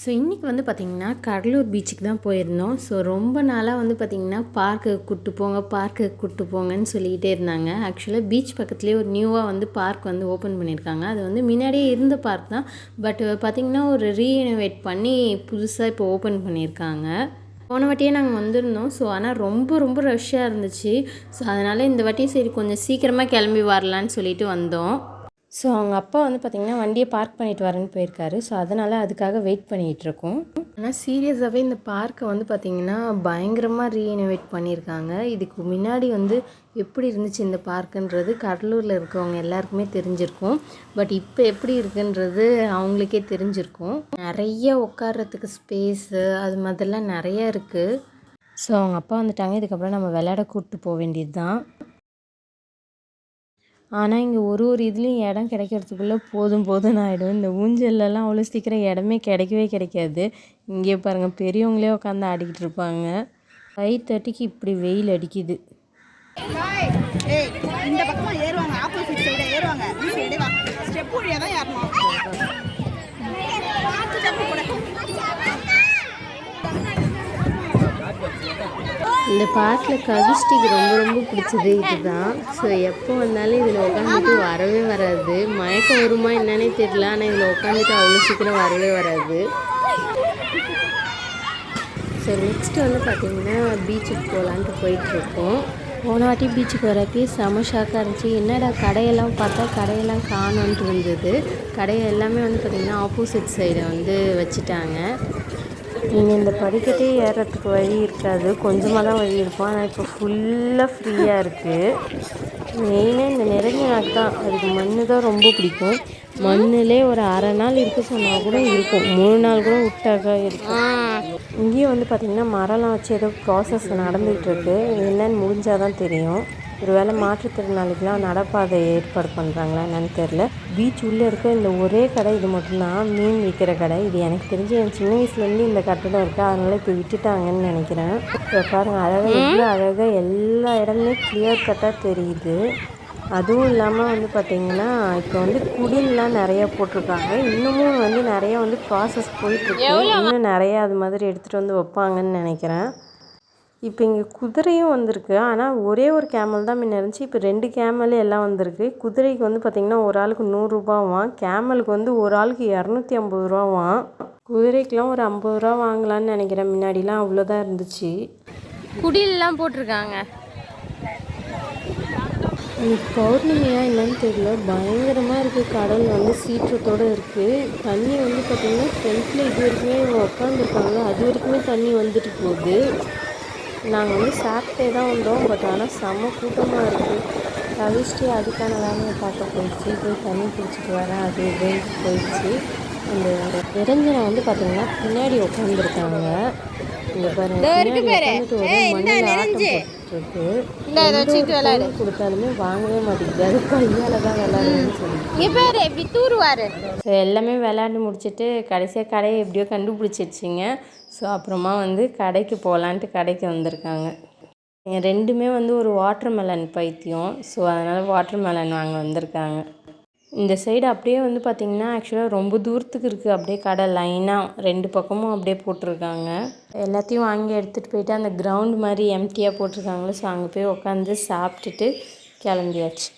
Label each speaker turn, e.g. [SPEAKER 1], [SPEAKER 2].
[SPEAKER 1] So இன்றைக்கி வந்து பார்த்திங்கன்னா கடலூர் பீச்சுக்கு தான் போயிருந்தோம். ஸோ ரொம்ப நாளாக வந்து பார்த்திங்கன்னா பார்க்குக்கு கூப்பிட்டு போங்க பார்க்குக்கு கூப்பிட்டு போங்கன்னு சொல்லிக்கிட்டே இருந்தாங்க. ஆக்சுவலாக பீச் பக்கத்துலேயே ஒரு நியூவாக வந்து பார்க் வந்து ஓப்பன் பண்ணியிருக்காங்க. அது வந்து முன்னாடியே இருந்த பார்க் தான். பட் பார்த்திங்கன்னா ஒரு ரீஇனோவேட் பண்ணி புதுசாக இப்போ ஓப்பன் பண்ணியிருக்காங்க. போன வாட்டியே நாங்கள் வந்திருந்தோம். ஸோ ஆனால் ரொம்ப ரொம்ப ரஷ்ஷாக இருந்துச்சு. ஸோ அதனால் இந்த வாட்டியும் சரி கொஞ்சம் சீக்கிரமாக கிளம்பி வரலான்னு சொல்லிட்டு வந்தோம். ஸோ அவங்க அப்பா வந்து பார்த்திங்கன்னா வண்டியை பார்க் பண்ணிட்டு வரேன்னு போயிருக்காரு. ஸோ அதனால் அதுக்காக வெயிட் பண்ணிகிட்ருக்கோம். ஆனால் சீரியஸாகவே இந்த பார்க்கை வந்து பார்த்திங்கன்னா பயங்கரமாக ரீஇனோவேட் பண்ணியிருக்காங்க. இதுக்கு முன்னாடி வந்து எப்படி இருந்துச்சு இந்த பார்க்குன்றது கடலூரில் இருக்கவங்க எல்லாருக்குமே தெரிஞ்சிருக்கும். பட் இப்போ எப்படி இருக்குன்றது அவங்களுக்கே தெரிஞ்சிருக்கும். நிறைய உட்கார்றதுக்கு ஸ்பேஸு அது மாதிரிலாம் நிறையா இருக்குது. ஸோ அவங்க அப்பா வந்துட்டாங்க. இதுக்கப்புறம் நம்ம விளையாட கூப்பிட்டு போக வேண்டியது தான். ஆனால் இங்கே ஒரு இதுலேயும் இடம் கிடைக்கிறதுக்குள்ளே போதும்னு ஆகிடும். இந்த ஊஞ்சல்லாம் அவ்வளோ சீக்கிரம் இடமே கிடைக்கவே கிடைக்காது. இங்கே பாருங்கள் பெரியவங்களே உட்காந்து ஆடிக்கிட்டு இருப்பாங்க. 5:30க்கு இப்படி வெயில் அடிக்குது. இந்த பக்கமாக ஏறுவாங்க, ஆப்போசிட் சைடு ஏறுவாங்க. ஸ்டெப் வழியாக தான் ஏறணும். இந்த பார்க்கில் கவிஷ்டிக்கு ரொம்ப ரொம்ப பிடிச்சது இதுதான். ஸோ எப்போ வந்தாலும் இதில் உட்காந்துட்டு வரவே வராது. மயக்கம் வருமா என்னன்னே தெரியல. ஆனால் இதில் உட்காந்துட்டு அவ்வளோ சீக்கிரம் வரவே வராது. ஸோ நெக்ஸ்ட்டு வந்து பார்த்திங்கன்னா பீச்சுக்கு போகலான்ட்டு போயிட்டுருக்கோம். போன வாட்டி பீச்சுக்கு வரப்பே செம ஷாக்காக இருந்துச்சு. என்னடா கடையெல்லாம் பார்த்தா கடையெல்லாம் காணோன்ட்டு இருந்தது. கடையை எல்லாமே வந்து பார்த்திங்கன்னா ஆப்போசிட் சைடை வந்து வச்சுட்டாங்க. நீங்கள் இந்த படிக்கட்டே ஏறுறதுக்கு வழி இருக்காது, கொஞ்சமாக தான் வழி இருக்கும். ஆனால் இப்போ ஃபுல்லாக ஃப்ரீயாக இருக்குது. மெயினாக இந்த நிரஞ்சனாக்கு தான், அதுக்கு மண் தான் ரொம்ப பிடிக்கும். மண்ணிலே ஒரு அரை நாள் இருக்க சொன்னால் கூட இருக்கும், 3 நாள் கூட விட்டாக்கா இருக்கும். இங்கேயும் வந்து பார்த்திங்கன்னா மரம்லாம் வச்சு ஏதோ ப்ராசஸ் நடந்துகிட்ருக்கு. என்னென்னு முடிஞ்சால் தான் தெரியும். ஒரு வேளை மாற்றுத்திறனாளிக்கெலாம் நடப்பாதை ஏற்பாடு பண்ணுறாங்களா என்னன்னு தெரில. பீச் உள்ளே இருக்க இந்த ஒரே கடை இது மட்டும்தான் மீன் விற்கிற கடை. இது எனக்கு தெரிஞ்சு என் சின்ன வயசுலேருந்து இந்த கட்டடம் இருக்குது, அதனால் இப்போ விட்டுட்டாங்கன்னு நினைக்கிறேன். இப்போ பாருங்கள் அழகாக எவ்வளோ அழகாக எல்லா இடமே கிளியர் கட்டாக தெரியுது. அதுவும் இல்லாமல் வந்து பார்த்திங்கன்னா இப்போ வந்து குடில்லாம் நிறையா போட்டிருக்காங்க. இன்னமும் வந்து நிறையா வந்து ப்ராசஸ் போயிட்டுருக்கு. இன்னும் நிறையா அது மாதிரி எடுத்துகிட்டு வந்து வைப்பாங்கன்னு நினைக்கிறேன். இப்போ இங்கே குதிரையும் வந்திருக்கு. ஆனால் ஒரே ஒரு கேமல் தான் முன்ன இருந்துச்சு. இப்போ 2 கேமல் எல்லாம் வந்திருக்கு. குதிரைக்கு வந்து பார்த்திங்கன்னா ஒரு ஆளுக்கு 100 ரூபாவாம். கேமலுக்கு வந்து ஒரு ஆளுக்கு 250 ரூபாவாம். குதிரைக்கெலாம் ஒரு 50 ரூபா வாங்கலான்னு நினைக்கிறேன். முன்னாடிலாம் அவ்வளோதான் இருந்துச்சு. குடிலெலாம் போட்டிருக்காங்க. இன்னைக்கு பௌர்ணமியா என்னன்னு தெரியல, பயங்கரமாக இருக்குது. கடல் வந்து சீற்றத்தோடு இருக்குது. தண்ணி வந்து பார்த்திங்கன்னா ஃப்ரண்ட்டில் இது வரைக்குமே உட்காந்துருக்காங்க, அது வரைக்குமே தண்ணி வந்துட்டு போகுது. நாங்கள் வந்து சாப்பிட்டே தான் வந்தோம். பட் ஆனால் செம்ம கூட்டமாக இருக்குது. கவிஷ்டி அதுக்கான வேலையை பார்க்க போயிடுச்சு. போய் தண்ணி பிடிச்சிட்டு வரேன் அது இதுன்னு போயிடுச்சு. அந்த நிரஞ்சனை வந்து பார்த்திங்கன்னா பின்னாடி உட்காந்துருக்காங்க. இங்கே பாருங்க உட்காந்துட்டு ஒரு மண்ணில் ஆட்டம் போட்டுருக்கு. கொடுத்தாலுமே வாங்கவே மாட்டேங்குது. அது கையால் தான் விளையாடுன்னு சொல்லி ஸோ எல்லாமே விளையாண்டு முடிச்சுட்டு கடைசியாக கடையை எப்படியோ கண்டுபிடிச்சிருச்சிங்க. ஸோ அப்புறமா வந்து கடைக்கு போகலான்ட்டு கடைக்கு வந்திருக்காங்க. எங்கள் 2மே வந்து ஒரு வாட்டர் மெலன் பைத்தியம். ஸோ அதனால் வாட்டர் மெலன் வாங்க வந்திருக்காங்க. இந்த சைடு அப்படியே வந்து பார்த்திங்கன்னா ஆக்சுவலாக ரொம்ப தூரத்துக்கு இருக்குது. அப்படியே கடை லைனாக 2 பக்கமும் அப்படியே போட்டிருக்காங்க. எல்லாத்தையும் வாங்கி எடுத்துகிட்டு போயிட்டு அந்த கிரவுண்ட் மாதிரி எம்டியாக போட்டிருக்காங்களே, ஸோ அங்கே போய் உட்காந்து சாப்பிட்டுட்டு கிளம்பியாச்சு.